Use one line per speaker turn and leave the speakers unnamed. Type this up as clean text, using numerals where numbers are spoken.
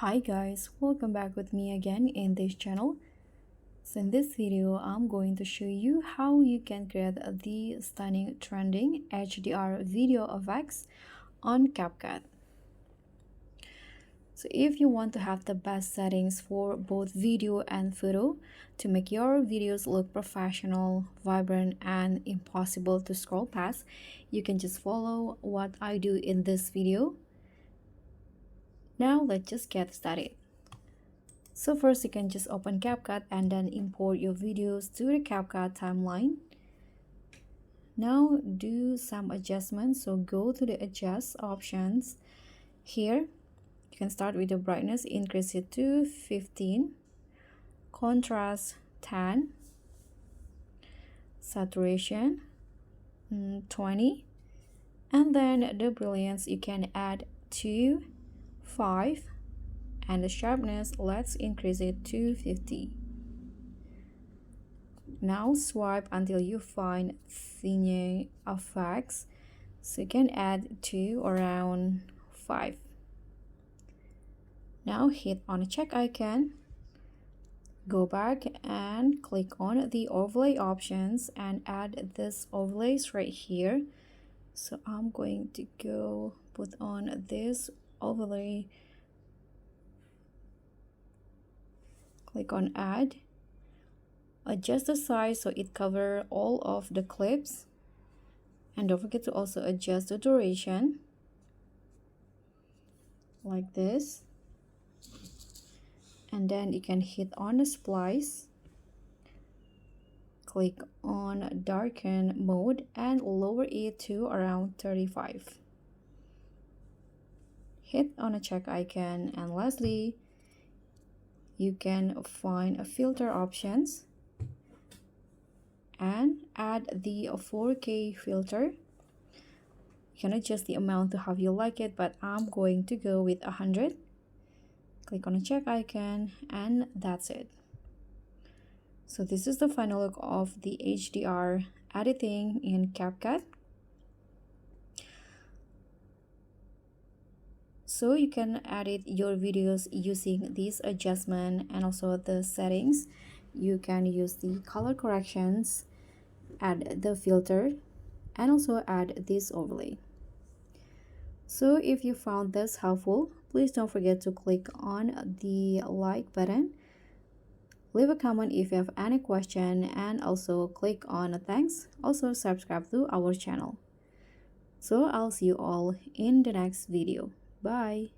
Hi guys, welcome back with me again in this channel. So in this video, I'm going to show you how you can create the stunning trending HDR video effects on CapCut. So if you want to have the best settings for both video and photo to make your videos look professional, vibrant, and impossible to scroll past, you can just follow what I do in this video. Now let's just get started. So first you can just open CapCut and then import your videos to the CapCut timeline. Now do some adjustments, so go to the adjust options. Here you can start with the brightness, increase it to 15, contrast 10, saturation 20, and then the brilliance you can add to 5, and the sharpness, let's increase it to 50. Now swipe until you find thinning effects, so you can add to around 5. Now hit on the check icon, go back and click on the overlay options and add this overlays right here. So I'm going to go put on this overlay. Click on add, adjust the size so it covers all of the clips, and don't forget to also adjust the duration like this. And then you can hit on the splice, click on darken mode and lower it to around 35. Hit on a check icon, and lastly you can find a filter options and add the 4K filter. You can adjust the amount to how you like it, but I'm going to go with 100. Click on the check icon, and that's it. So this is the final look of the HDR editing in CapCut. So you can edit your videos using these adjustment and also the settings. You can use the color corrections, add the filter, and also add this overlay. So if you found this helpful, please don't forget to click on the like button, leave a comment if you have any question, and also click on thanks. Also subscribe to our channel. So I'll see you all in the next video. Bye.